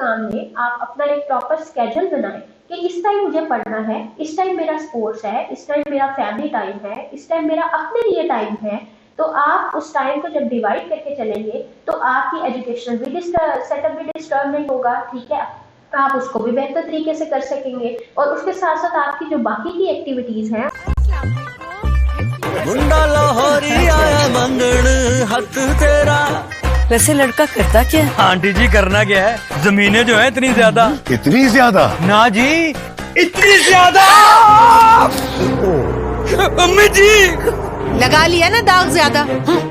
کام میں آپ اپنا ایک پراپر اسکیجول بنائیں کہ اس ٹائم مجھے پڑھنا ہے، اس ٹائم میرا اسپورٹس ہے، اس ٹائم میرا فیملی ٹائم ہے، اس ٹائم میرا اپنے لیے ٹائم ہے. تو آپ اس ٹائم کو جب ڈیوائڈ کر کے چلیں گے تو آپ کی ایجوکیشنل بھی سیٹ اپ بھی ڈسٹرب نہیں ہوگا. ٹھیک ہے، آپ اس کو بھی بہتر طریقے سے کر سکیں گے، اور اس کے ساتھ ساتھ آپ کی جو باقی کی ایکٹیویٹیز ہیں. منڈا لاہوری آیا منگن حق تیرا. ویسے لڑکا کرتا کیا ہے؟ آنٹی جی کرنا کیا ہے، زمینیں جو ہیں اتنی زیادہ. اتنی زیادہ؟ نا جی اتنی زیادہ. امی جی لگا لیا نا داغ زیادہ.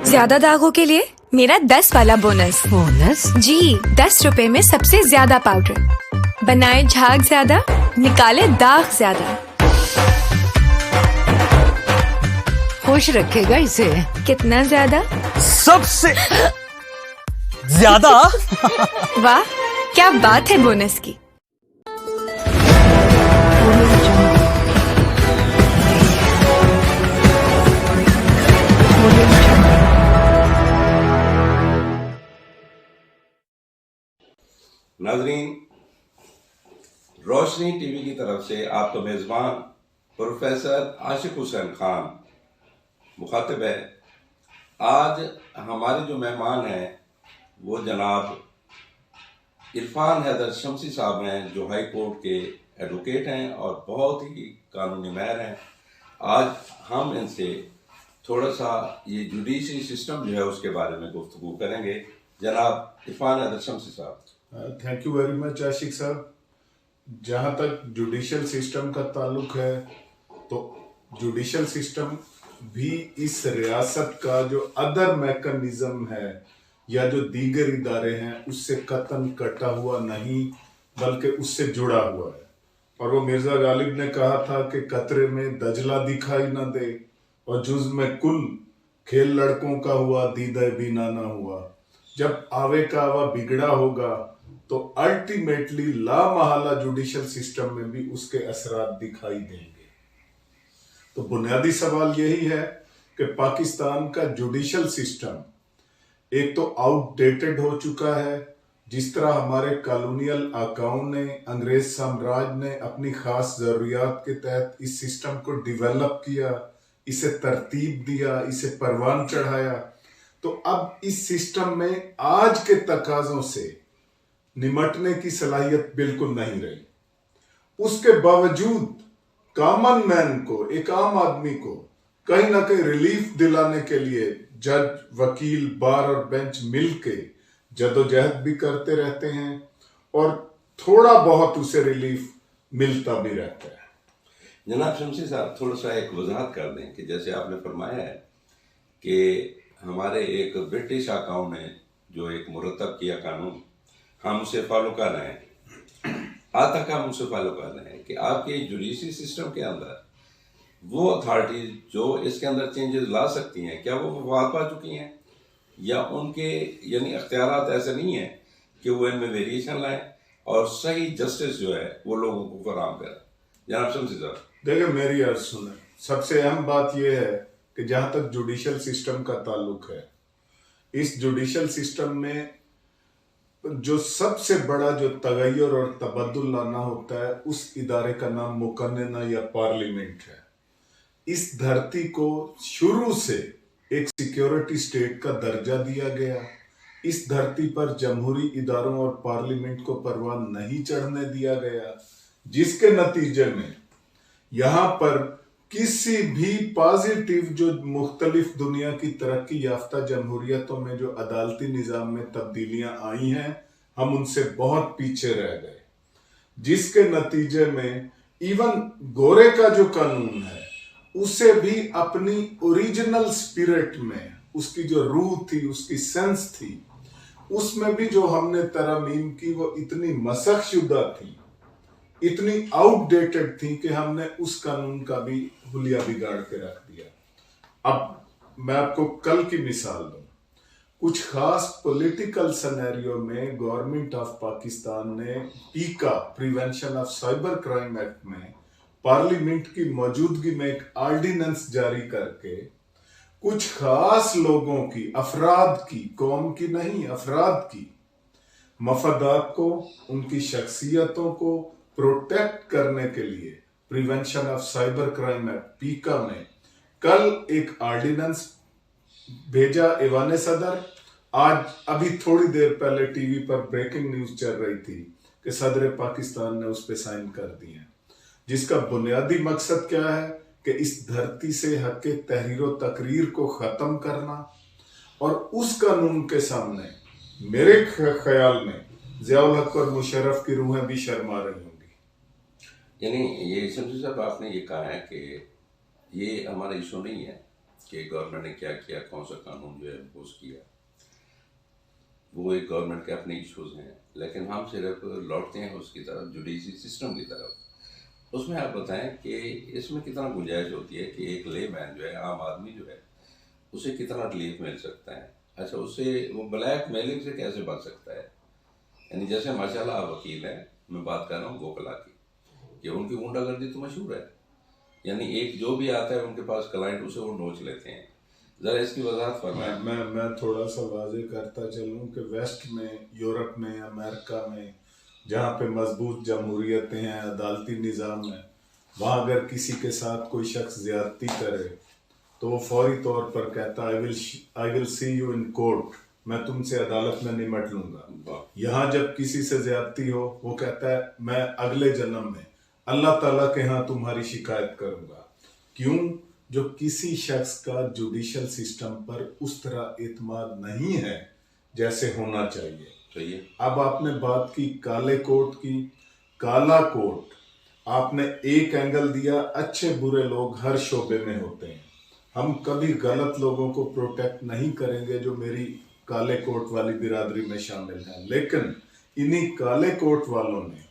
زیادہ داغوں کے لیے میرا 10 والا بونس. بونس؟ جی، 10 روپے میں سب سے زیادہ پاؤڈر. بنائے جھاگ زیادہ، نکالے داغ زیادہ. خوش رکھے گا اسے. کتنا زیادہ؟ سب سے زیادہ. واہ، کیا بات ہے بونس کی. ناظرین، روشنی ٹی وی کی طرف سے آپ کا میزبان پروفیسر عاشق حسین خان مخاطب ہے. آج ہمارے جو مہمان ہیں وہ جناب عرفان حیدر شمسی صاحب ہیں، جو ہائی کورٹ کے ایڈوکیٹ ہیں اور بہت ہی قانونی ماہر ہیں. آج ہم ان سے تھوڑا سا یہ جوڈیشری سسٹم جو ہے اس کے بارے میں گفتگو کریں گے. جناب عرفان حیدر شمسی صاحب. تھینک یو ویری مچ عاشق صاحب. جہاں تک جوڈیشل سسٹم کا تعلق ہے تو جوڈیشل سسٹم بھی اس ریاست کا جو ادر میکنزم ہے یا جو دیگر ادارے ہیں اس سے قطعاً کٹا ہوا نہیں، بلکہ اس سے جڑا ہوا ہے. اور وہ مرزا غالب نے کہا تھا کہ قطرے میں دجلہ دکھائی نہ دے اور جز میں کل کھیل لڑکوں کا ہوا دیدہ بینا نہ ہوا. جب آوے کا آوا بگڑا ہوگا تو الٹیمیٹلی لا محالہ جوڈیشل سسٹم میں بھی اس کے اثرات دکھائی دیں گے. تو بنیادی سوال یہی ہے کہ پاکستان کا جوڈیشل سسٹم ایک تو آؤٹ ڈیٹڈ ہو چکا ہے. جس طرح ہمارے کالونیل آقاؤں نے، انگریز سامراج نے اپنی خاص ضروریات کے تحت اس سسٹم کو ڈیولپ کیا، اسے ترتیب دیا، اسے پروان چڑھایا، تو اب اس سسٹم میں آج کے تقاضوں سے نمٹنے کی صلاحیت بالکل نہیں رہی. اس کے باوجود کامن مین کو، ایک عام آدمی کو کہیں نہ کہیں ریلیف دلانے کے لیے جج، وکیل، بار اور بینچ مل کے جدوجہد بھی کرتے رہتے ہیں اور تھوڑا بہت اسے ریلیف ملتا بھی رہتا ہے. جناب شمسی صاحب، تھوڑا سا ایک وضاحت کر دیں کہ جیسے آپ نے فرمایا ہے کہ ہمارے ایک برٹش آقاؤں نے جو ایک مرتب کیا قانون، ہم اسے فالو کر رہے ہیں، آج تک ہم اسے فالو کر رہے ہیں کہ آپ کے جوڈیشری سسٹم کے اندر وہ اتھارٹیز جو اس کے اندر چینجز لا سکتی ہیں، کیا وہ وفات پا چکی ہیں، یا ان کے یعنی اختیارات ایسے نہیں ہیں کہ وہ ان میں ویریشن لائیں اور صحیح جسٹس جو ہے وہ لوگوں کو فراہم کریں. جناب شمسی صاحب دیکھیں، میری عرض سنیں. سب سے اہم بات یہ ہے کہ جہاں تک جوڈیشل سسٹم کا تعلق ہے، اس جوڈیشل سسٹم میں جو سب سے بڑا جو تغیر اور تبدل لانا ہوتا ہے اس ادارے کا نام مقننہ یا پارلیمنٹ ہے. اس دھرتی کو شروع سے ایک سیکیورٹی سٹیٹ کا درجہ دیا گیا. اس دھرتی پر جمہوری اداروں اور پارلیمنٹ کو پروان نہیں چڑھنے دیا گیا، جس کے نتیجے میں یہاں پر کسی بھی پازیٹیو جو مختلف دنیا کی ترقی یافتہ جمہوریتوں میں جو عدالتی نظام میں تبدیلیاں آئی ہیں، ہم ان سے بہت پیچھے رہ گئے، جس کے نتیجے میں ایون گورے کا جو قانون ہے اسے بھی اپنی اوریجنل سپیرٹ میں، اس کی جو روح تھی، اس کی سینس تھی، اس میں بھی جو ہم نے ترامیم کی وہ اتنی مسخ شدہ تھی، اتنی آؤٹ ڈیٹڈ تھی کہ ہم نے اس قانون کا بھی حلیہ بگاڑ کے رکھ دیا. اب میں آپ کو کل کی مثال دوں. کچھ خاص پولیٹیکل سینیریو میں گورنمنٹ آف پاکستان نے پیکا prevention of cyber crime act میں پارلیمنٹ کی موجودگی میں ایک آرڈیننس جاری کر کے کچھ خاص لوگوں کی، افراد کی، قوم کی نہیں، افراد کی मफादात को, उनकी शख्सियतों को प्रोटेक्ट करने के लिए prevention of cyber crime act पीका में कल एक ऑर्डिनेंस भेजा ऐवान सदर। आज अभी थोड़ी देर पहले टीवी पर ब्रेकिंग न्यूज चल रही थी कि सदर पाकिस्तान ने उस पर साइन कर दिए, जिसका बुनियादी मकसद क्या है कि इस धरती से हक के तहरीर व तकरीर को ख़त्म करना। और उस कानून के सामने मेरे ख्याल में ज़ियाउल हक और मुशर्रफ की रूहें भी शर्मा रही होंगी। यानी ये शमसी साहब आपने ये कहा है कि ये हमारा इशू नहीं है कि गवर्नमेंट ने क्या किया, कौन सा कानून जो है इम्पोज किया, वो एक गवर्नमेंट के अपने इश्यूज हैं, लेकिन हम सिर्फ लौटते हैं उसकी तरफ, जुडिशरी सिस्टम की तरफ। उसमें आप बताएं कि इसमें कितना गुंजाइश होती है कि एक ले मैन जो है, आम आदमी जो है, उसे कितना रिलीफ मिल सकता है। अच्छा, उससे वो ब्लैक मेलिंग से कैसे बच सकता है? यानी जैसे माशाल्लाह आप वकील हैं, मैं बात कर रहा हूँ गोकला की, कि उनकी गुंडागर्दी तो मशहूर है, यानी एक जो भी आता है उनके पास क्लाइंट उसे वो नोच लेते हैं। जरा इसकी वजाहत फरमाएं। मैं थोड़ा सा वाजे करता चलूं कि वेस्ट में, यूरोप में, अमेरिका में, जहाँ पे मजबूत जमहूरियतें हैं, अदालती निज़ाम है, वहाँ अगर किसी के साथ कोई शख्स ज्यादती करे तो वो फौरी तौर पर कहता I will see you in court, मैं तुमसे अदालत में निमट लूंगा। यहाँ जब किसी से ज्यादती हो, वो कहता है मैं अगले जन्म में अल्लाह ताला के यहाँ तुम्हारी शिकायत करूंगा। क्यों? जो किसी शख्स का जुडिशल सिस्टम पर उस तरह एतमाद नहीं है जैसे होना चाहिए। अब आपने बात की काले कोट की। काला कोट आपने एक एंगल दिया, अच्छे बुरे लोग हर शोबे में होते हैं, हम कभी गलत लोगों को प्रोटेक्ट नहीं करेंगे जो मेरी काले कोट वाली बिरादरी में शामिल हैं, लेकिन इन्हीं काले कोट वालों ने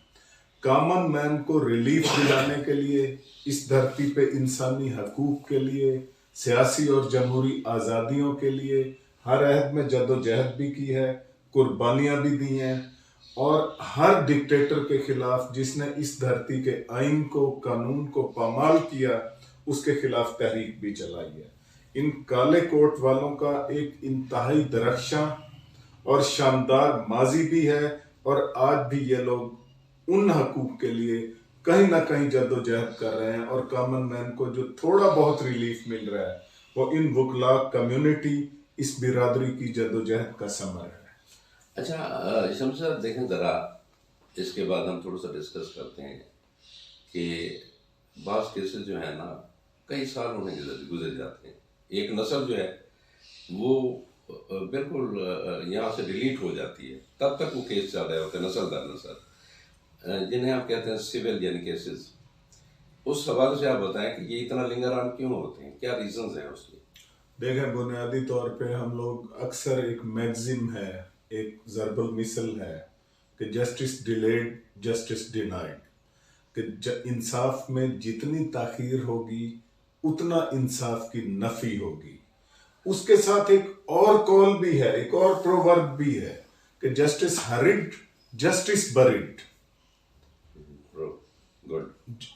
कॉमन मैन को रिलीफ दिलाने के लिए, इस धरती पे इंसानी हकूक के लिए, सियासी और जमहूरी आज़ादियों के लिए हर अहद में जदोजहद भी की है, कुर्बानियां भी दी हैं, और हर डिक्टेटर के खिलाफ जिसने इस धरती के आइन को, कानून को पामाल किया, उसके खिलाफ तहरीक भी चलाई है। इन काले कोट वालों का एक इंतहाई दरख्शां और शानदार माजी भी है, और आज भी ये लोग उन हकूक के लिए कहीं ना कहीं जद्दोजहद कर रहे हैं, और कॉमन मैन को जो थोड़ा बहुत रिलीफ मिल रहा है वो इन वकला कम्युनिटी, इस बिरादरी की जद्दोजहद का समर है। अच्छा शम्स साहब देखें ज़रा, इसके बाद हम थोड़ा सा डिस्कस करते हैं कि बास केसेस जो है ना, कई साल उन्हें गुजर जाते हैं, एक नस्ल जो है वो बिल्कुल यहाँ से डिलीट हो जाती है, तब तक वो केस चल रहे होते हैं नस्ल दर नस्ल, जिन्हें आप कहते हैं सिविल यानी केसेस। उस हवाले से आप बताएं कि ये इतना लिंगर ऑन क्यों होते हैं, क्या रीजंस हैं उसके? देखें, बुनियादी तौर पे हम लोग अक्सर एक मैगजिम है, एक ज़रबुल मिसल है कि जस्टिस डिलेड जस्टिस डिनाइड, कि इंसाफ में जितनी ताखीर होगी उतना इंसाफ की नफी होगी। उसके साथ एक और कॉल भी है, एक और प्रोवर्ब भी है कि जस्टिस हरिड जस्टिस बरिड,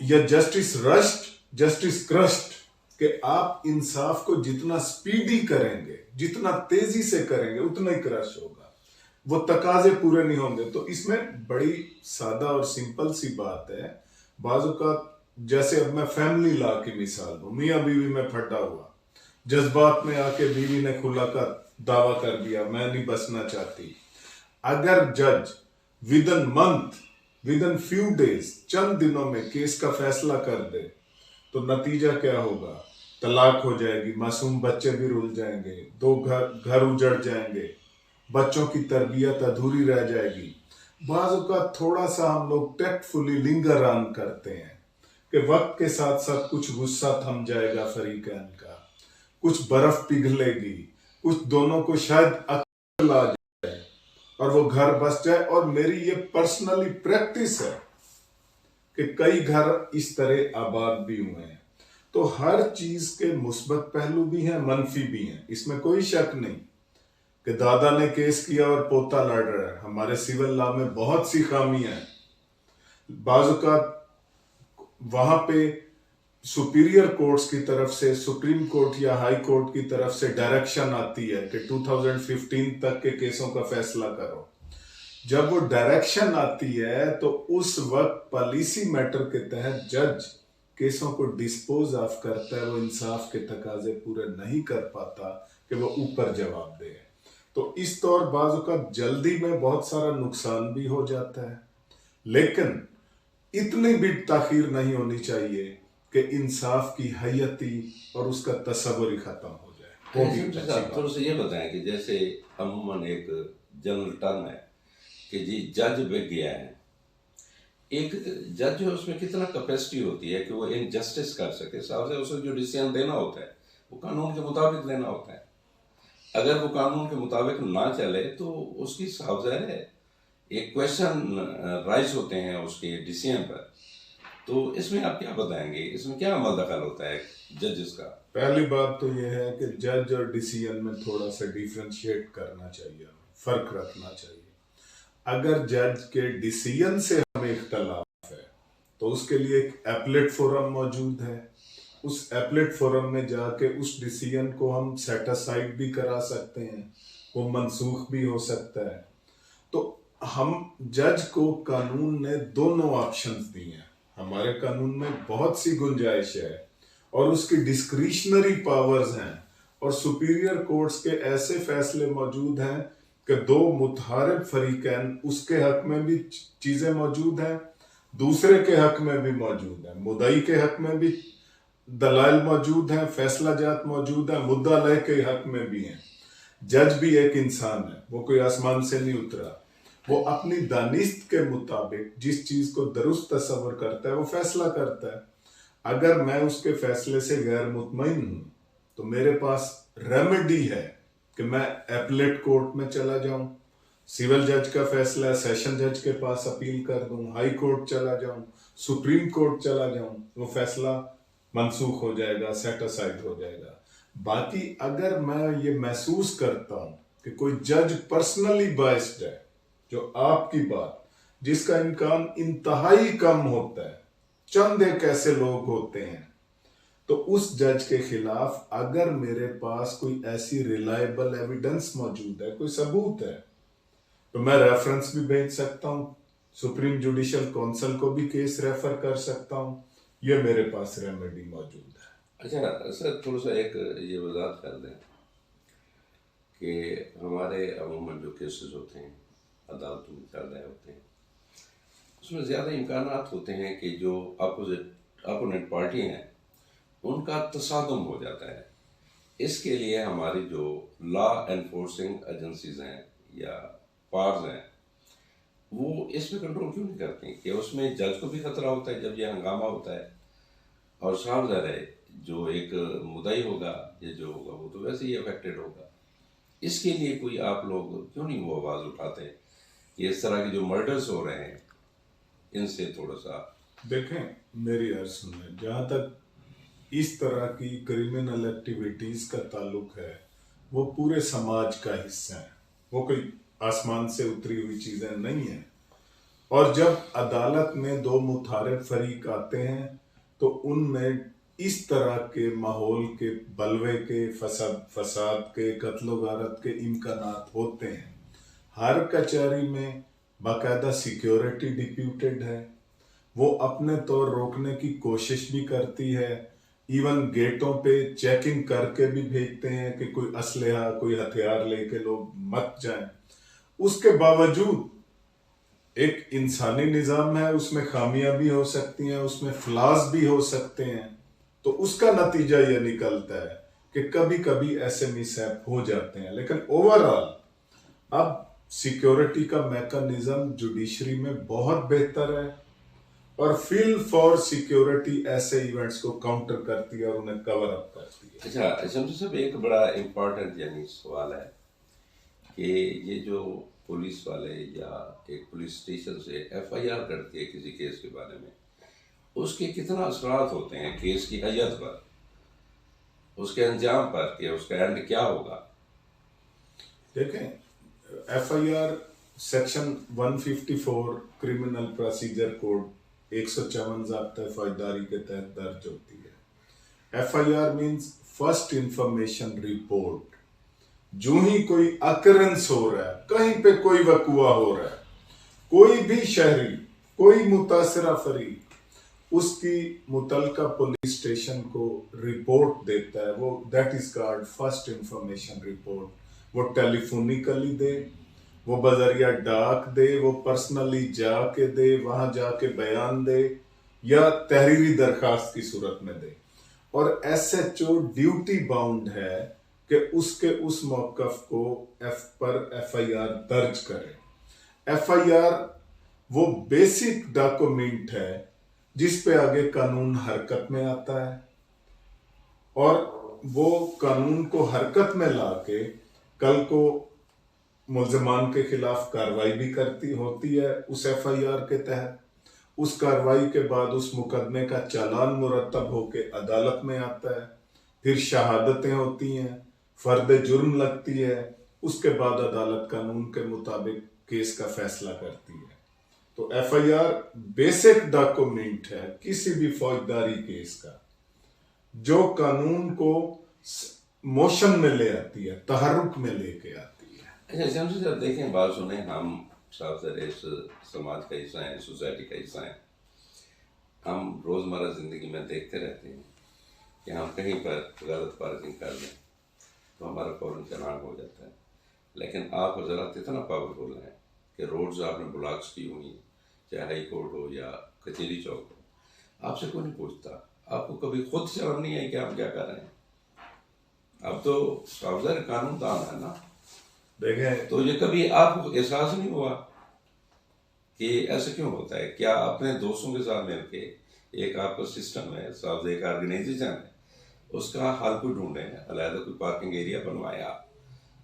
या जस्टिस रश्ड जस्टिस क्रश्ड, कि आप इंसाफ को जितना स्पीडी करेंगे, जितना तेजी से करेंगे, उतना ही क्रश होगा, वो तकाजे पूरे नहीं होंगे। तो इसमें बड़ी सादा और सिंपल सी बात है। बाजू का जैसे अब मैं फैमिली लॉ की मिसाल दूं, मियाँ बीवी में फटा हुआ, जज्बात में आके बीवी ने खुला का दावा कर दिया, मैं नहीं बसना चाहती। अगर जज within month, within few days, चंद दिनों में केस का फैसला कर दे, तो नतीजा क्या होगा? तलाक हो जाएगी, मासूम बच्चे भी रुल जाएंगे, दो घर उजड़ जाएंगे, बच्चों की तरबियत अधूरी रह जाएगी। बाजू का थोड़ा सा हम लोग टैक्टफुली लिंगर ऑन करते हैं कि वक्त के साथ साथ कुछ गुस्सा थम जाएगा फरीकैन का, कुछ बर्फ पिघलेगी, कुछ दोनों को शायद अक्ल आ जाए और वो घर बस जाए। और मेरी ये पर्सनली प्रैक्टिस है कि कई घर इस तरह आबाद भी हुए हैं। तो हर चीज के मुस्बत पहलू भी हैं, मनफी भी हैं, इसमें कोई शक नहीं कि दादा ने केस किया और पोता लड़ रहा है। हमारे सिविल लॉ में बहुत सी खामियां हैं। बाजू का वहां पे सुपीरियर कोर्ट्स की तरफ से, सुप्रीम कोर्ट या हाई कोर्ट की तरफ से डायरेक्शन आती है कि 2015 तक के केसों का फैसला करो। जब वो डायरेक्शन आती है तो उस वक्त पॉलिसी मैटर के तहत जज केसों को डिस्पोज ऑफ करता है, वो इंसाफ के तकाजे पूरे नहीं कर पाता कि वो ऊपर जवाब दे। तो इस तौर बाजू का जल्दी में बहुत सारा नुकसान भी हो जाता है, लेकिन इतनी भी ताखीर नहीं होनी चाहिए कि इंसाफ की हैयती और उसका तसव्वुर ही खत्म हो जाए। वो भी अच्छी बात। थोड़ा सा ये बताएं कि जैसे अमूमन एक जनरल टर्म है कि जी जज बिक गया है। एक जज जो उसमें कितना कैपेसिटी होती है कि वो इनजस्टिस कर सके, साहब से उसे जो डिसीजन देना होता है वो कानून के मुताबिक लेना होता है। अगर वो कानून के मुताबिक ना चले तो उसकी साहब है एक क्वेश्चन राइज होते हैं उसके डिसीजन पर। तो इसमें आप क्या बताएंगे, इसमें क्या अमल दखल होता है जजेस का? पहली बात तो यह है कि जज और डिसीजन में थोड़ा सा डिफरेंशिएट करना चाहिए, फर्क रखना चाहिए। अगर जज के डिसीजन से हमें इख्तलाफ है तो उसके लिए एक एपलेट फोरम मौजूद है। उस एपलेट फोरम में जाके उस डिसीजन को हम सेट असाइड भी करा सकते हैं, वो मनसूख भी हो सकता है। तो हम जज को कानून ने दोनों ऑप्शंस दिए हैं। हमारे कानून में बहुत सी गुंजाइश है और उसकी डिस्क्रिशनरी पावर्स हैं, और सुपीरियर कोर्ट्स के ऐसे फैसले मौजूद हैं कि दो मुतहारिब फरीकैन उसके हक में भी चीजें मौजूद हैं, दूसरे के हक में भी मौजूद है, मुदई के हक में भी दलाइल मौजूद हैं, फैसला जात मौजूद है, मुद्दा लय के हक में भी हैं। जज भी एक इंसान है, वो कोई आसमान से नहीं उतरा। वो अपनी दानिस्त के मुताबिक जिस चीज को दुरुस्त तस्वर करता है वो फैसला करता है। अगर मैं उसके फैसले से गैर मुतमईन हूं तो मेरे पास रेमेडी है कि मैं एपलेट कोर्ट में चला जाऊं, सिविल जज का फैसला है, सेशन जज के पास अपील कर दूं, हाई कोर्ट चला जाऊं, सुप्रीम कोर्ट चला जाऊं, वो फैसला मनसूख हो जाएगा, सेट असाइड हो जाएगा। बाकी अगर मैं ये महसूस करता हूं कि कोई जज पर्सनली बायस्ड है, जो आपकी बात जिसका इम्कान इंतहाई कम होता है, चंद एक ऐसे लोग होते हैं, तो उस जज के खिलाफ अगर मेरे पास कोई ऐसी रिलायबल एविडेंस मौजूद है, कोई सबूत है, तो मैं रेफरेंस भी भेज सकता हूं, सुप्रीम जुडिशियल काउंसिल को भी केस रेफर कर सकता हूं। ये मेरे पास रेमेडी मौजूद है। अच्छा सर, थोड़ा सा एक ये वजाहत कर दें कि हमारे अमूमन जो केसेस होते हैं अदालतों में चल रहे होते हैं, उसमें ज़्यादा इम्कानात होते हैं कि जो अपोनेंट पार्टी हैं उनका तसादुम हो जाता है। इसके लिए हमारी जो लॉ एनफोर्सिंग एजेंसीज हैं या पार्स हैं वो इस पर कंट्रोल क्यों नहीं करती कि उसमें जज को भी खतरा होता है जब ये हंगामा होता है, और साफ ज़ाहिर है जो एक मुद्दई होगा या जो होगा वो तो वैसे ही अफेक्टेड होगा। इसके लिए कोई आप लोग क्यों नहीं वो आवाज़ उठाते कि इस तरह के जो मर्डर्स हो रहे हैं इनसे थोड़ा सा देखें, मेरी अर्ज सुनें, जहाँ तक इस तरह की क्रिमिनल एक्टिविटीज का ताल्लुक है वो पूरे समाज का हिस्सा है, वो कोई आसमान से उतरी हुई चीजें नहीं है। और जब अदालत में दो मुतारिफ फरीक आते हैं तो उनमें इस तरह के माहौल के, बलवे के, फसाद के, कत्लो गारत के इम्कानात होते हैं। हर कचहरी में बाकायदा सिक्योरिटी डिप्यूटेड है, वो अपने तौर रोकने की कोशिश भी करती है, इवन गेटों पे चेकिंग करके भी भेजते हैं कि कोई असलहा, कोई हथियार लेके लोग मत जाएं। उसके बावजूद एक इंसानी निज़ाम है, उसमें खामियां भी हो सकती हैं, उसमें फ्लास भी हो सकते हैं। तो उसका नतीजा यह निकलता है कि कभी कभी ऐसे मिसहैप हो जाते हैं, लेकिन ओवरऑल अब सिक्योरिटी का मैकेनिज्म जुडिशरी में बहुत बेहतर है और फील फॉर सिक्योरिटी ऐसे इवेंट्स को काउंटर करती है और उन्हें कवर अप करती है। अच्छा शमशेर साहब, एक बड़ा इम्पोर्टेंट यानी सवाल है कि ये जो पुलिस वाले या एक पुलिस स्टेशन से FIR करती है किसी केस के बारे में, उसके कितना असरात होते हैं केस की हैयत पर, उसके अंजाम पर, कि उसका एंड क्या होगा? देखें, FIR section 154 criminal procedure code 154 ज़ाब्ता फौजदारी के तहत दर्ज होती है। FIR means first information report. जो ही कोई अकरेंस हो रहा है, कहीं पे कोई वकुआ हो रहा है, कोई भी शहरी, कोई मुतासरा फरीक उसकी मुतलका पुलिस स्टेशन को रिपोर्ट देता है, वो that is called first information report, वो टेलीफोनिकली दे, वो बजरिया डाक दे, वो पर्सनली जाके दे, वहां जाके बयान दे, या तहरीरी दरखास्त की सूरत में दे। और SHO ड्यूटी बाउंड है कि उसके उस मौकफ को FIR दर्ज करे। FIR वो बेसिक डॉक्यूमेंट है जिस पे आगे कानून हरकत में आता है, और वो कानून को हरकत में लाके कल को मुल्ज़िमान के खिलाफ कार्रवाई भी होती है उस FIR के तहत। उस कार्रवाई के बाद उस मुकदमे का चालान मुरतब होके अदालत में आता है, फिर शहादतें होती हैं, फर्द जुर्म लगती है, उसके बाद अदालत कानून के मुताबिक केस का फैसला करती है। तो FIR बेसिक डॉक्यूमेंट है किसी भी फौजदारी केस का, जो कानून को मोशन में ले आती है, तहरुक में लेके आती है। अच्छा शमसी साहब, देखें, बात सुने, हम साफ सारे इस समाज का हिस्सा हैं, सोसाइटी का हिस्सा हैं। हम रोज़मर्रा ज़िंदगी में देखते रहते हैं कि हम कहीं पर गलत पार्किंग कर दें तो हमारा फौरन चालान हो जाता है। लेकिन आप हज़रात इतना पावरफुल हैं कि रोड्स आपने ब्लॉक्स की हुई हैं, चाहे हाई कोर्ट हो या कचहरी चौक हो, आपसे कोई नहीं पूछता। आपको कभी खुद शर्म नहीं है कि आप क्या कर रहे हैं? अब तो सावधान कानून दान है ना, देखें, तो ये कभी आपको एहसास नहीं हुआ कि ऐसा क्यों होता है? क्या अपने दोस्तों के साथ मिलके एक आपका सिस्टम है, साथ एक ऑर्गेनाइजेशन है, उसका हल को ढूंढे, अलग कोई पार्किंग एरिया बनवाया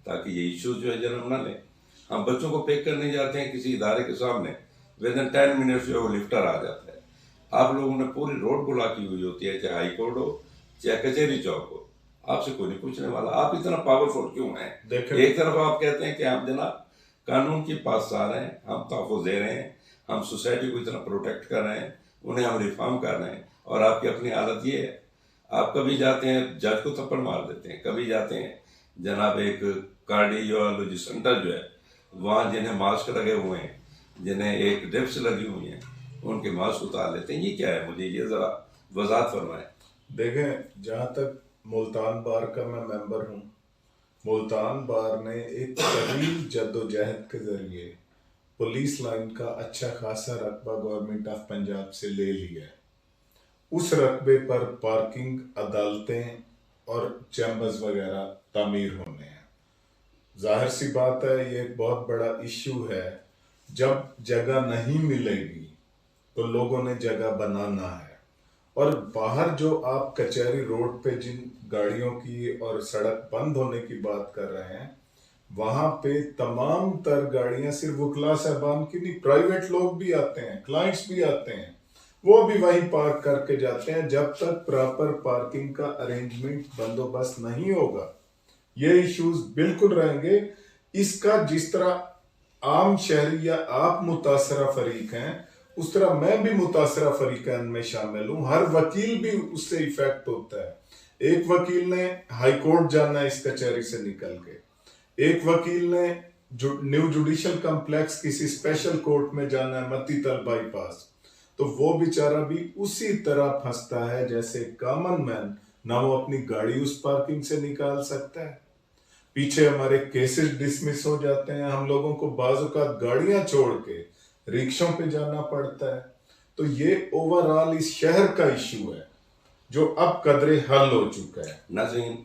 ताकि ये इश्यूज जो है जन्म ना ले। हम बच्चों को पिक करने जाते हैं किसी इदारे के सामने, विद इन 10 मिनट्स जो है वो लिफ्टर आ जाता है। आप लोगों ने पूरी रोड ब्लॉक की हुई होती है, चाहे हाई कोर्ट हो चाहे कचहरी चौक हो, आपसे कोई नहीं पूछने वाला। आप इतना पावरफुल क्यों हैं? एक तरफ आप कहते हैं कि हम जनाब कानून के पास आ रहे हैं, हम तहफ़्फ़ुज़ दे रहे हैं, हम सोसाइटी को इतना प्रोटेक्ट कर रहे हैं, उन्हें हम रिफॉर्म कर रहे हैं, और आपकी अपनी हालत ये है, आप कभी जाते हैं जज को थप्पड़ मार देते हैं, कभी जाते हैं जनाब एक कार्डियोलॉजी सेंटर जो है वहाँ जिन्हें मास्क लगे हुए हैं, जिन्हें एक ड्रिप्स लगी हुई हैं, उनके मास्क उतार लेते हैं। ये क्या है? मुझे ये ज़रा वजाहत फरमाएं। देखें, जहाँ तक मुल्तान बार का मैं मेंबर हूँ, मुल्तान बार ने एक तवील जद्दोजहद के जरिए पुलिस लाइन का अच्छा खासा रकबा गवर्नमेंट ऑफ पंजाब से ले लिया है। उस रकबे पर पार्किंग, अदालतें और चैम्बर्स वगैरह तामीर होने हैं। जाहिर सी बात है, ये एक बहुत बड़ा इश्यू है। जब जगह नहीं मिलेगी तो लोगों ने जगह बनाना है, और बाहर जो आप कचहरी रोड पे जिन गाड़ियों की और सड़क बंद होने की बात कर रहे हैं, वहां पे तमाम तर गाड़ियां सिर्फ वकला साहबान की नहीं, प्राइवेट लोग भी आते हैं, क्लाइंट्स भी आते हैं, वो भी वहीं पार्क करके जाते हैं। जब तक प्रॉपर पार्किंग का अरेंजमेंट बंदोबस्त नहीं होगा, ये इश्यूज बिल्कुल रहेंगे। इसका जिस तरह आम शहरी या आप मुतासरा फरीक हैं, उस तरह मैं भी मुतासरा फरीकैन में शामिल हूँ। हर वकील भी उससे इफेक्ट होता है। एक वकील ने हाई कोर्ट जाना है इस कचहरी से निकल के, एक वकील ने न्यू जुडिशल कम्प्लेक्स किसी स्पेशल कोर्ट में जाना है मती तल बाईपास, तो वो बेचारा भी उसी तरह फंसता है जैसे कॉमन मैन ना वो अपनी गाड़ी उस पार्किंग से निकाल सकता है। पीछे हमारे केसेस डिसमिस हो जाते हैं, हम लोगों को बाज़ औक़ात गाड़ियां छोड़ के रिक्शों पे जाना पड़ता है। तो ये ओवरऑल इस शहर का इशू है जो अब कदरे हल हो चुका है। नाज़रीन,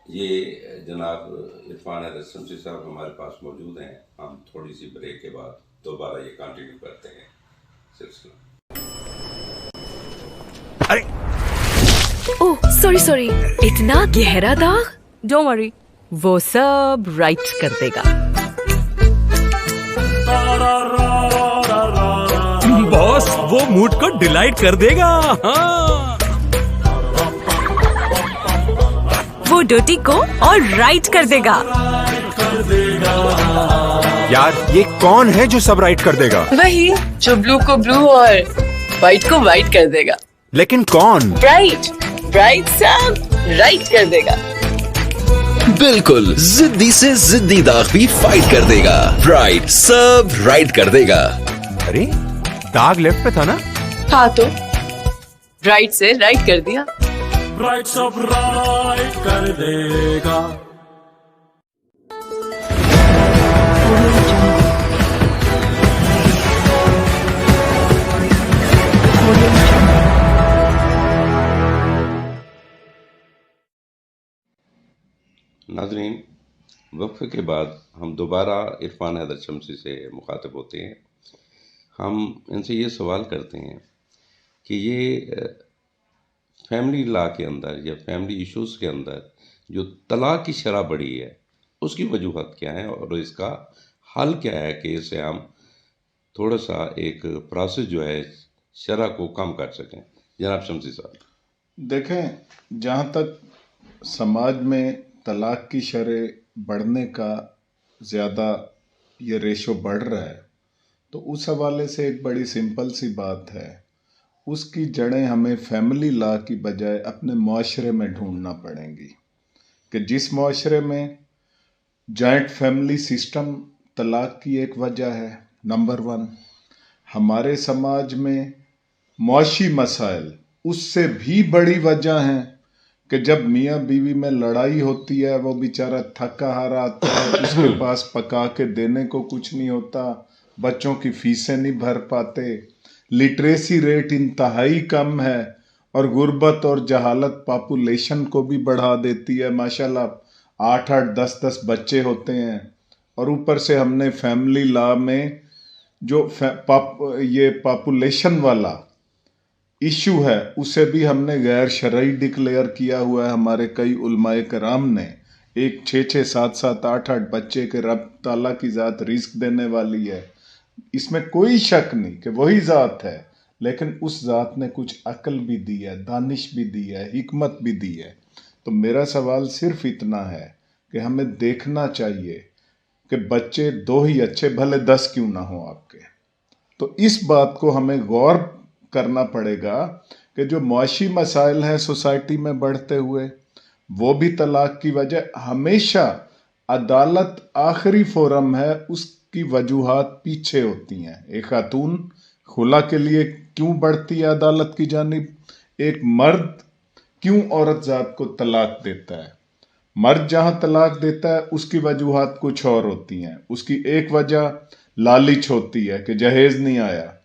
ये जनाब इरफान अहमद शमसी साहब हमारे पास मौजूद हैं। हम थोड़ी सी ब्रेक के बाद दोबारा ये कंटिन्यू करते हैं सिलसिला। ओह सॉरी, इतना गहरा दाग? डोंट वरी, वो सब राइट कर देगा। बॉस, वो मूड को डिलाइट कर देगा। हाँ। वो डर्टी को और राइट कर देगा। यार, ये कौन है जो सब राइट कर देगा? वही जो ब्लू को ब्लू और व्हाइट को व्हाइट कर देगा। लेकिन कौन? ब्राइट सब राइट कर देगा। बिल्कुल, जिद्दी से जिद्दी दाग भी फाइट कर देगा। ब्राइट सब राइट कर देगा। अरे दाग लेफ्ट पे था ना? हाँ तो राइट से राइट कर दिया। ब्राइट सब राइट कर देगा। नाज़रीन, वक्फे के बाद हम दोबारा इरफान हैदर शमसी से मुखातिब होते हैं। हम इनसे ये सवाल करते हैं कि ये फैमिली लॉ के अंदर या फैमिली इश्यूज़ के अंदर जो तलाक की शरह बढ़ी है उसकी वजूहत क्या है और इसका हल क्या है कि इसे हम थोड़ा सा एक प्रोसेस जो है शरह को कम कर सकें। जनाब शमसी साहब। देखें, जहाँ तक समाज में तलाक की शरह बढ़ने का ज़्यादा ये रेशो बढ़ रहा है, तो उस हवाले से एक बड़ी सिंपल सी बात है, उसकी जड़ें हमें फैमिली लॉ की बजाय अपने मुआशरे में ढूंढना पड़ेंगी कि जिस मुआशरे में जॉइंट फैमिली सिस्टम तलाक की एक वजह है, नंबर 1। हमारे समाज में मुआशी मसाइल उससे भी बड़ी वजह हैं कि जब मियाँ बीवी में लड़ाई होती है, वो बेचारा थका हारा आता है, उसके पास पका के देने को कुछ नहीं होता, बच्चों की फीसें नहीं भर पाते, लिटरेसी रेट इंतहाई कम है और गुर्बत और जहालत पॉपुलेशन को भी बढ़ा देती है। माशाल्लाह 8-8, 10-10 बच्चे होते हैं और ऊपर से हमने फैमिली लॉ में जो ये पॉपुलेशन वाला इशू है उसे भी हमने गैर शरई डिक्लेयर किया हुआ है। हमारे कई उलमाए कराम ने एक 6-6, 7-7, 8-8 बच्चे के रब ताला की ज़ात रिस्क देने वाली है, इसमें कोई शक नहीं कि वही ज़ात है, लेकिन उस ज़ात ने कुछ अक्ल भी दी है, दानिश भी दी है, हिकमत भी दी है। तो मेरा सवाल सिर्फ इतना है कि हमें देखना चाहिए कि बच्चे 2 ही अच्छे, भले 10 क्यों ना हो आपके। तो इस बात को हमें गौर करना पड़ेगा कि जो मुआशी मसाइल हैं सोसाइटी में बढ़ते हुए, वो भी तलाक की वजह। हमेशा अदालत आखिरी फोरम है, उसकी वजूहात पीछे होती हैं। एक खातून खुला के लिए क्यों बढ़ती है अदालत की जानिब, एक मर्द क्यों औरत ज़ात को तलाक देता है। मर्द जहाँ तलाक देता है उसकी वजूहात कुछ और होती हैं। उसकी एक वजह लालच होती है कि जहेज नहीं आया,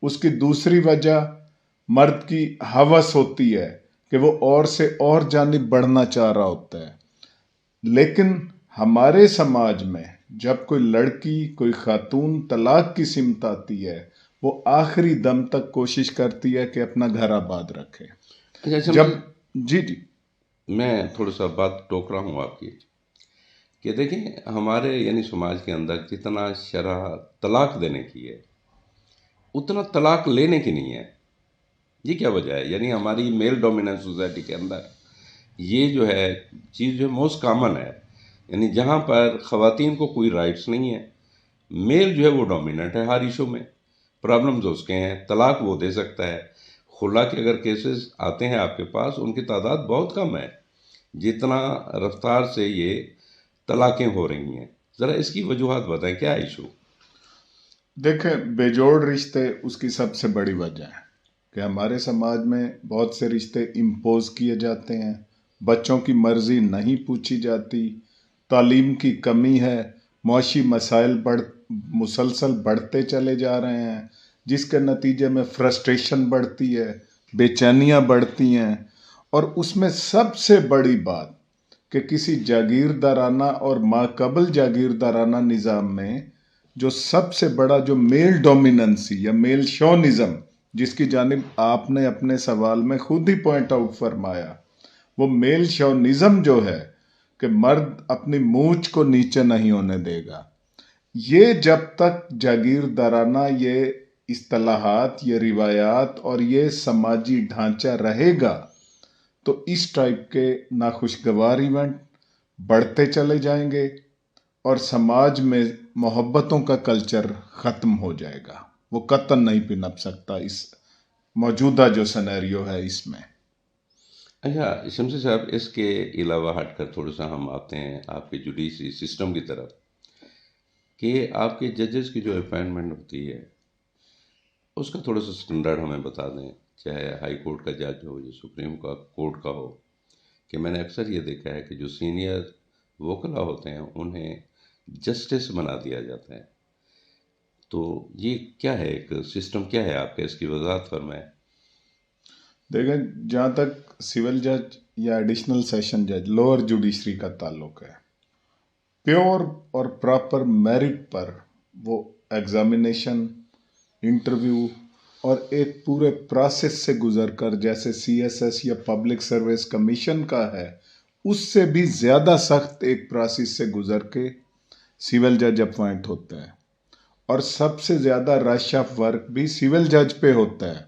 उसकी दूसरी वजह मर्द की हवस होती है कि वो और से और जानिब बढ़ना चाह रहा होता है। लेकिन हमारे समाज में जब कोई लड़की, कोई खातून तलाक की सिमत आती है, वो आखिरी दम तक कोशिश करती है कि अपना घर आबाद रखे। जब जी मैं थोड़ा सा बात टोक रहा हूँ आपकी कि देखें, हमारे यानी समाज के अंदर जितना शरह तलाक देने की है उतना तलाक लेने की नहीं है। ये क्या वजह है? यानी हमारी मेल डोमिनेंस सोसाइटी के अंदर ये जो है चीज़ जो मोस्ट कॉमन है, यानी जहाँ पर ख़वातीन को कोई राइट्स नहीं है, मेल जो है वो डोमिनेंट है हर इशू में। प्रॉब्लम्स उसके हैं, तलाक वो दे सकता है। खुला के अगर केसेस आते हैं आपके पास, उनकी तादाद बहुत कम है जितना रफ्तार से ये तलाक़ें हो रही हैं। ज़रा इसकी वजूहात बताएं, क्या इशू? देखें, बेजोड़ रिश्ते उसकी सबसे बड़ी वजह है कि हमारे समाज में बहुत से रिश्ते इम्पोज किए जाते हैं, बच्चों की मर्जी नहीं पूछी जाती, तालीम की कमी है, मुआशी मसाइल मुसलसल बढ़ते चले जा रहे हैं, जिसके नतीजे में फ्रस्ट्रेशन बढ़ती है, बेचैनियाँ बढ़ती हैं। और उसमें सबसे बड़ी बात कि किसी जागीरदाराना और माकबल जागीरदाराना निज़ाम में जो सबसे बड़ा जो मेल डोमिनेंसी या मेल शोनिज़म, जिसकी जानिब आपने अपने सवाल में खुद ही पॉइंट आउट फरमाया, वो मेल शोनिज़म जो है कि मर्द अपनी मूंछ को नीचे नहीं होने देगा। ये जब तक जागीरदाराना ये इस्तिलाहात, ये रिवायात और ये समाजी ढांचा रहेगा, तो इस टाइप के नाखुशगवार इवेंट बढ़ते चले जाएंगे और समाज में मोहब्बतों का कल्चर ख़त्म हो जाएगा। वो कतन नहीं पिनप सकता इस मौजूदा जो सिनेरियो है इसमें। اچھا شمسی صاحب، اس کے علاوہ ہٹ کر تھوڑا سا ہم آتے ہیں آپ کے جوڈیشری سسٹم کی طرف، کہ آپ کے ججز کی جو اپائنٹمنٹ ہوتی ہے اس کا تھوڑا سا اسٹینڈرڈ ہمیں بتا دیں، چاہے ہائی کورٹ کا جج ہو یا سپریم کورٹ کا ہو، کہ میں نے اکثر یہ دیکھا ہے کہ جو سینئر وکلا ہوتے ہیں انہیں جسٹس بنا دیا جاتا ہے، تو یہ کیا ہے، ایک سسٹم کیا ہے آپ کے، اس کی وضاحت فرمائیں۔ دیکھیں، جہاں تک سول جج یا ایڈیشنل سیشن جج لوور جوڈیشری کا تعلق ہے، پیور اور پراپر میرٹ پر وہ ایگزامینیشن، انٹرویو اور ایک پورے پروسیس سے گزر کر، جیسے CSS یا پبلک سروس کمیشن کا ہے، اس سے بھی زیادہ سخت ایک پروسیس سے گزر کے سول جج اپوائنٹ ہوتا ہے، اور سب سے زیادہ رش آف ورک بھی سول جج پہ ہوتا ہے۔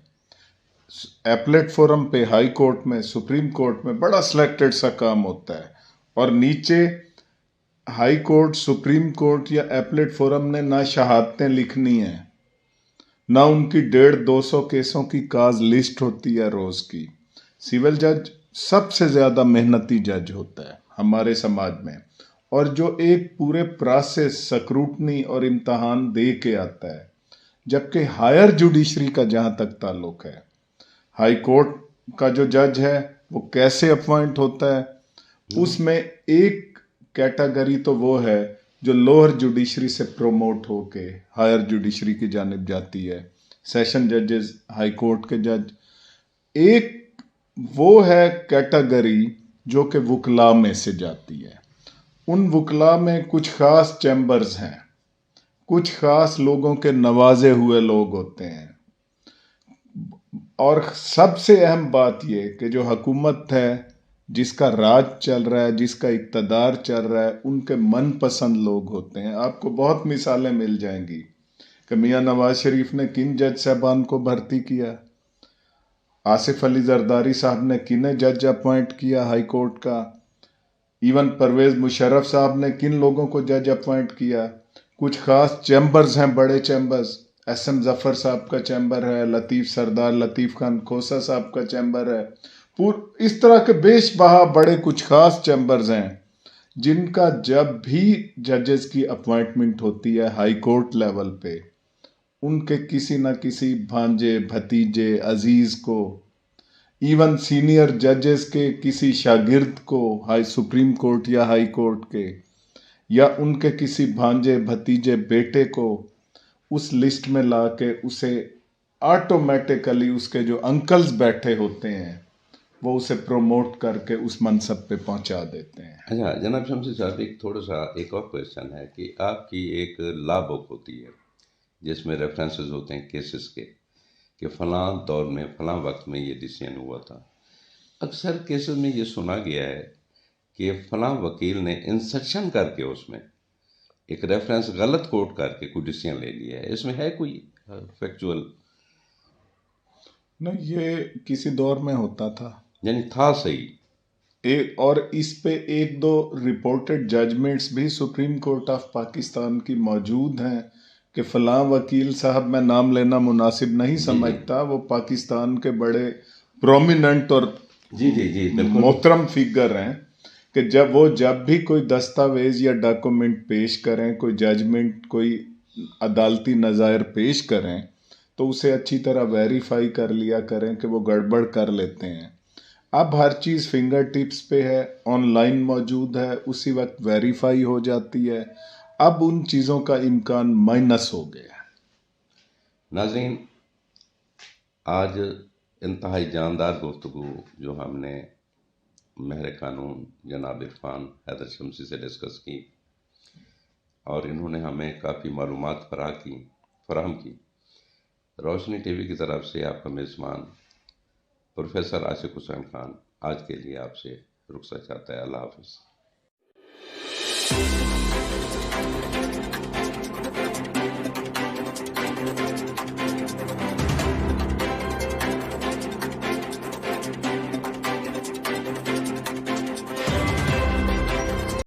ایپلیٹ فورم پہ ہائی کورٹ میں، سپریم کورٹ میں بڑا سلیکٹڈ سا کام ہوتا ہے، اور نیچے ہائی کورٹ، سپریم کورٹ یا ایپلیٹ فورم نے نہ شہادتیں لکھنی ہیں، نہ ان کی 150-200 کیسوں کی کاز لسٹ ہوتی ہے روز کی۔ سول جج سب سے زیادہ محنتی جج ہوتا ہے ہمارے سماج میں، اور جو ایک پورے پروسیس، سکروٹنی اور امتحان دے کے آتا ہے۔ جبکہ ہائر جوڈیشری کا جہاں تک تعلق ہے، ہائی کورٹ کا جو جج ہے وہ کیسے اپوائنٹ ہوتا ہے، اس میں ایک کیٹیگری تو وہ ہے جو لوور جوڈیشری سے پروموٹ ہو کے ہائر جوڈیشری کی جانب جاتی ہے، سیشن ججز، ہائی کورٹ کے جج۔ ایک وہ ہے کیٹیگری جو کہ وکلاء میں سے جاتی ہے۔ ان وکلاء میں کچھ خاص چیمبرز ہیں، کچھ خاص لوگوں کے نوازے ہوئے لوگ ہوتے ہیں، اور سب سے اہم بات یہ کہ جو حکومت ہے، جس کا راج چل رہا ہے، جس کا اقتدار چل رہا ہے، ان کے من پسند لوگ ہوتے ہیں۔ آپ کو بہت مثالیں مل جائیں گی کہ میاں نواز شریف نے کن جج صاحبان کو بھرتی کیا، آصف علی زرداری صاحب نے کن جج اپوائنٹ کیا ہائی کورٹ کا، ایون پرویز مشرف صاحب نے کن لوگوں کو جج اپوائنٹ کیا۔ کچھ خاص چیمبرز ہیں، بڑے چیمبرز، SM ظفر صاحب کا چیمبر ہے، سردار لطیف خان کھوسا صاحب کا چیمبر ہے، اس طرح کے بیش بہا بڑے کچھ خاص چیمبرز ہیں جن کا جب بھی ججز کی اپوائنٹمنٹ ہوتی ہے ہائی کورٹ لیول پہ، ان کے کسی نہ کسی بھانجے، بھتیجے، عزیز کو، ایون سینئر ججز کے کسی شاگرد کو ہائی سپریم کورٹ یا ہائی کورٹ کے، یا ان کے کسی بھانجے، بھتیجے، بیٹے کو اس لسٹ میں لا کے اسے آٹومیٹیکلی اس کے جو انکلز بیٹھے ہوتے ہیں وہ اسے پروموٹ کر کے اس منصب پہ پہنچا دیتے ہیں۔ اچھا جناب شمسی صاحب، ایک اور کویشچن ہے کہ آپ کی ایک لا بک ہوتی ہے جس میں ریفرنسز ہوتے ہیں کیسز کے، کہ فلاں دور میں فلاں وقت میں یہ ڈیسیژن ہوا تھا۔ اکثر کیسز میں یہ سنا گیا ہے کہ فلاں وکیل نے انسرشن کر کے اس میں ایک ریفرنس غلط کوٹ کر کے کوئی ڈیسیژن لے لیا ہے، اس میں ہے کوئی فیکچول؟ نہیں، یہ کسی دور میں ہوتا تھا، یعنی تھا صحیح، اور اس پہ 1-2 رپورٹڈ ججمنٹس بھی سپریم کورٹ آف پاکستان کی موجود ہیں کہ فلاں وکیل صاحب، میں نام لینا مناسب نہیں سمجھتا، وہ پاکستان کے بڑے پرومیننٹ اور محترم فگر ہیں، کہ جب بھی کوئی دستاویز یا ڈاکومنٹ پیش کریں، کوئی ججمنٹ، کوئی عدالتی نظائر پیش کریں، تو اسے اچھی طرح ویریفائی کر لیا کریں کہ وہ گڑبڑ کر لیتے ہیں۔ اب ہر چیز فنگر ٹپس پہ ہے، آن لائن موجود ہے، اسی وقت ویریفائی ہو جاتی ہے، اب ان چیزوں کا امکان مائنس ہو گیا ہے۔ ناظرین، آج انتہائی جاندار گفتگو جو ہم نے ماہر قانون جناب عرفان حیدر شمسی سے ڈسکس کی، اور انہوں نے ہمیں کافی معلومات فراہم کی۔ روشنی ٹی وی کی طرف سے آپ کا میزبان پروفیسر عاشق حسین خان آج کے لیے آپ سے رخصت چاہتا ہے۔ اللہ حافظ۔